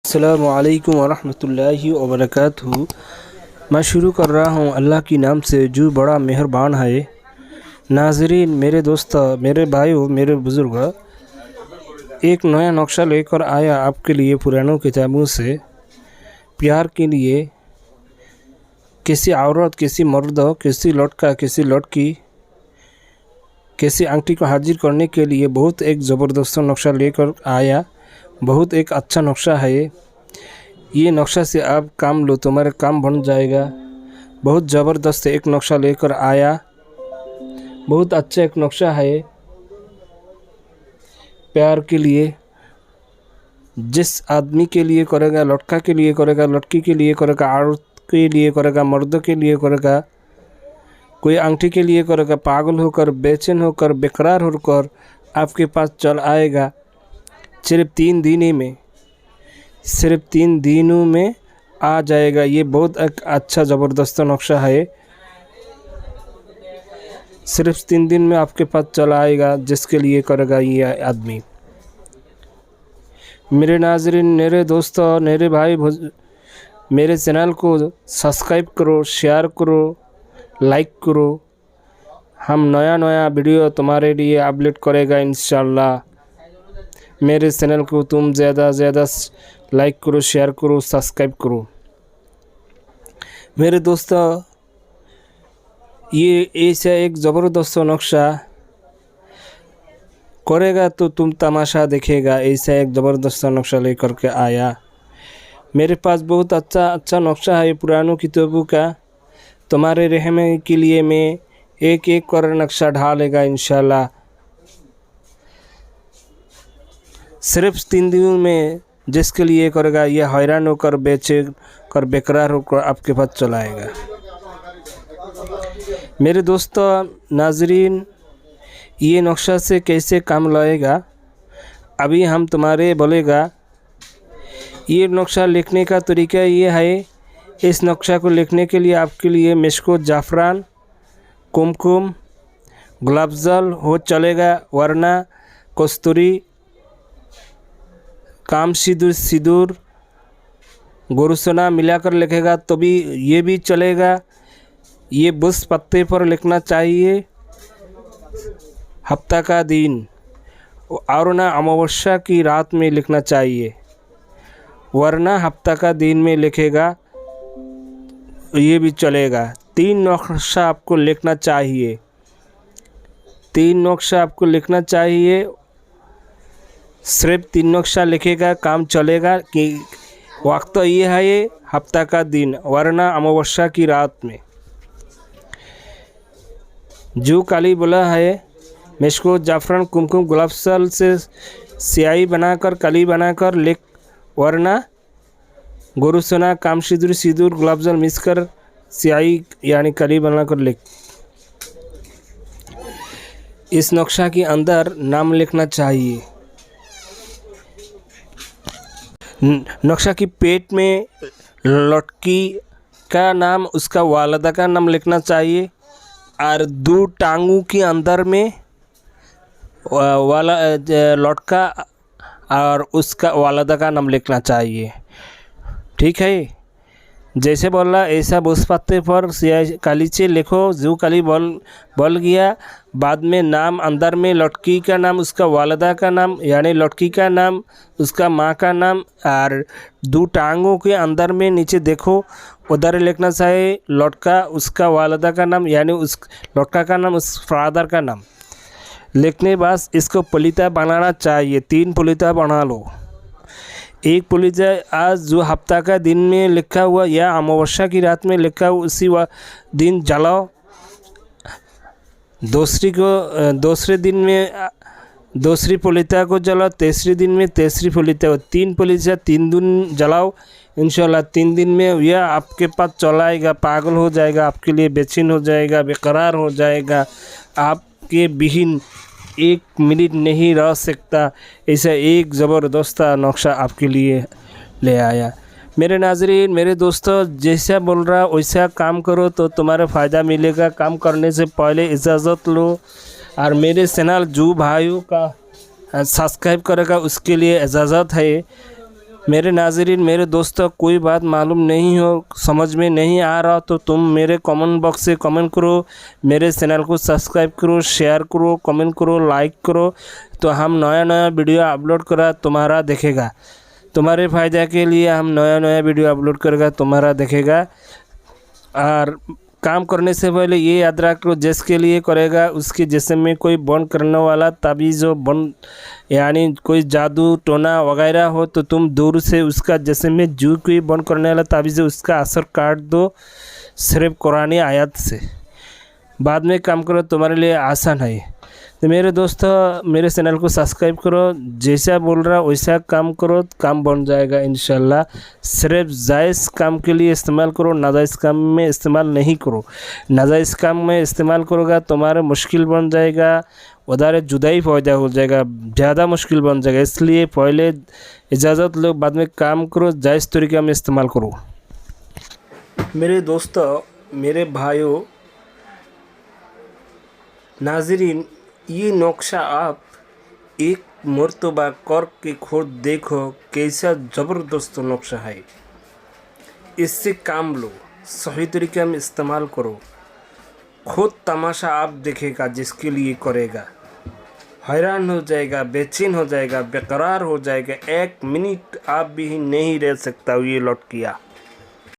अस्सलामुअलैकुम वरहमतुल्लाहि वबरकातुहू। मैं शुरू कर रहा हूँ अल्लाह के नाम से जो बड़ा मेहरबान है। नाज़रीन, मेरे दोस्त, मेरे भाइयों, मेरे बुज़ुर्ग, एक नया नक्शा लेकर आया आपके लिए पुरानों किताबों से। प्यार के लिए किसी औरत, किसी मर्द, किसी लड़का, किसी लड़की, किसी आंटी को हाजिर करने के लिए बहुत एक ज़बरदस्त नक्शा लेकर आया। बहुत एक अच्छा नक्शा है ये नक्शा से आप काम लो, तुम्हारा काम बन जाएगा। बहुत ज़बरदस्त एक नक्शा लेकर आया, बहुत अच्छा एक नक्शा है प्यार के लिए। जिस आदमी के लिए करेगा, लड़का के लिए करेगा, लड़की के लिए करेगा, औरत के लिए करेगा, मर्द के लिए करेगा, कोई आंटी के लिए करेगा, पागल होकर, बेचैन होकर, बेकरार होकर आपके पास चल आएगा। सिर्फ 3 दिन में, सिर्फ 3 दिनों में आ जाएगा। ये बहुत एक अच्छा ज़बरदस्त नक्शा है। सिर्फ 3 दिन में आपके पास चला आएगा जिसके लिए करेगा ये आदमी। मेरे नाज़रीन, मेरे दोस्तों, मेरे भाई, मेरे चैनल को सब्सक्राइब करो, शेयर करो, लाइक करो। हम नया नया वीडियो तुम्हारे लिए अपलोड करेगा इंशाल्लाह। मेरे चैनल को तुम ज़्यादा ज़्यादा लाइक करो, शेयर करो, सब्सक्राइब करो। मेरे दोस्तों, ये ऐसा एक ज़बरदस्त नक्शा करेगा तो तुम तमाशा देखेगा। ऐसा एक ज़बरदस्त नक्शा लेकर के आया। मेरे पास बहुत अच्छा नक्शा है पुरानों किताबों का। तुम्हारे रहने के लिए मैं एक एक कर नक्शा ढालेगा इंशाल्लाह। सिर्फ 3 दिनों में जिसके लिए करेगा ये हैरान होकर, बेचैन कर, बेकरार होकर आपके पास चलाएगा। मेरे दोस्तों, नाज़रीन, ये नक्शा से कैसे काम लाएगा अभी हम तुम्हारे बोलेगा। ये नक्शा लिखने का तरीका ये है। इस नक्शा को लिखने के लिए आपके लिए मिश्को, जाफ़रान, कुमकुम, गुलाब जल हो चलेगा, वरना कस्तूरी, काम सिंदूर, गुरुसोना मिलाकर लिखेगा तो भी ये भी चलेगा। ये बुस पत्ते पर लिखना चाहिए, हफ्ता का दिन, और ना अमावस्या की रात में लिखना चाहिए, वरना हफ्ता का दिन में लिखेगा ये भी चलेगा। 3 नक्शा आपको लिखना चाहिए, 3 नक्शा आपको लिखना चाहिए। सिर्फ 3 नक्शा लिखेगा काम चलेगा कि वक्त तो ये है ये हफ्ता का दिन, वरना अमावस्या की रात में। जो काली बोला है, मिश्को, जाफ़रान, कुमकुम, गुलाब जल से स्याही बनाकर, कली बनाकर लिख, वरना गुरुसोना, काम सिंदूर, गुलाब जल मिक्स कर स्याही यानी कली बनाकर लिख। इस नक्शा के अंदर नाम लिखना चाहिए। नक्शा की पेट में लड़की का नाम, उसका वालिदा का नाम लिखना चाहिए, और 2 टांगों के अंदर में वाला लड़का और उसका वालिदा का नाम लिखना चाहिए। ठीक है, जैसे बोला ऐसा उस पत्ते पर काली से लिखो। जो काली बोल गया, बाद में नाम अंदर में लड़की का नाम, उसका वालिदा का नाम यानी लड़की का नाम, उसका माँ का नाम, और 2 टांगों के अंदर में नीचे देखो उधर लिखना चाहिए लड़का, उसका वालिदा का नाम यानी उस लड़का का नाम, उस फादर का नाम। लिखने बाद इसको पुलिता बनाना चाहिए। 3 पुलिता बना लो। एक पुलिता आज जो हफ्ता का दिन में लिखा हुआ या अमावस्या की रात में लिखा हुआ उसी दिन जलाओ। दूसरे दिन में दूसरी पुलिता को जलाओ, तीसरे दिन में तीसरी पुलिता, 3 पुलिता 3 दिन जलाओ इंशाल्लाह। 3 दिन में यह आपके पास चलाएगा, पागल हो जाएगा, आपके लिए बेचैन हो जाएगा, बेकरार हो जाएगा, आपके बिहीन 1 मिनट नहीं रह सकता। ऐसा एक ज़बरदस्त नक्शा आपके लिए ले आया। मेरे नाज़रीन, मेरे दोस्तों, जैसा बोल रहा वैसा काम करो तो तुम्हारा फ़ायदा मिलेगा। काम करने से पहले इजाज़त लो, और मेरे चैनल जो भाइयों का सब्सक्राइब करेगा उसके लिए इजाज़त है। मेरे नाज़रीन, मेरे दोस्तों, कोई बात मालूम नहीं हो, समझ में नहीं आ रहा तो तुम मेरे कमेंट बॉक्स से कमेंट करो, मेरे चैनल को सब्सक्राइब करो, शेयर करो, कमेंट करो, लाइक करो, तो हम नया नया वीडियो अपलोड करा तुम्हारा देखेगा। तुम्हारे फ़ायदे के लिए हम नया नया वीडियो अपलोड करेगा, तुम्हारा देखेगा। और काम करने से पहले ये याद रख लो, जिसके लिए करेगा उसके जिस्म में कोई बंद करने वाला ताबीज़ हो, बंद यानी कोई जादू टोना वगैरह हो, तो तुम दूर से उसका जिस्म में जो कोई बंद करने वाला ताबीज़ है उसका असर काट दो सिर्फ कुरानी आयत से। बाद में काम करो, तुम्हारे लिए आसान है। तो मेरे दोस्तों, मेरे चैनल को सब्सक्राइब करो, जैसा बोल रहा वैसा काम करो, काम बन जाएगा इंशाल्लाह। सिर्फ जायज़ काम के लिए इस्तेमाल करो, नाजायज़ काम में इस्तेमाल नहीं करो। नाजायज़ काम में इस्तेमाल करोगा तुम्हारा मुश्किल बन जाएगा, उधर जुदाई पैदा हो जाएगा, ज़्यादा मुश्किल बन जाएगा। इसलिए पहले इजाज़त लो, बाद में काम करो, जायज़ तरीक़ा में इस्तेमाल करो। मेरे दोस्तों, मेरे भाइयों, नाज़रीन, ये नक्शा आप एक मर्तबा करके खुद देखो, कैसा ज़बरदस्त नक्शा है। इससे काम लो, सही तरीके में इस्तेमाल करो, खुद तमाशा आप देखेगा, जिसके लिए करेगा हैरान हो जाएगा, बेचैन हो जाएगा, बेकरार हो जाएगा, 1 मिनट आप भी नहीं रह सकता ये लौट किया।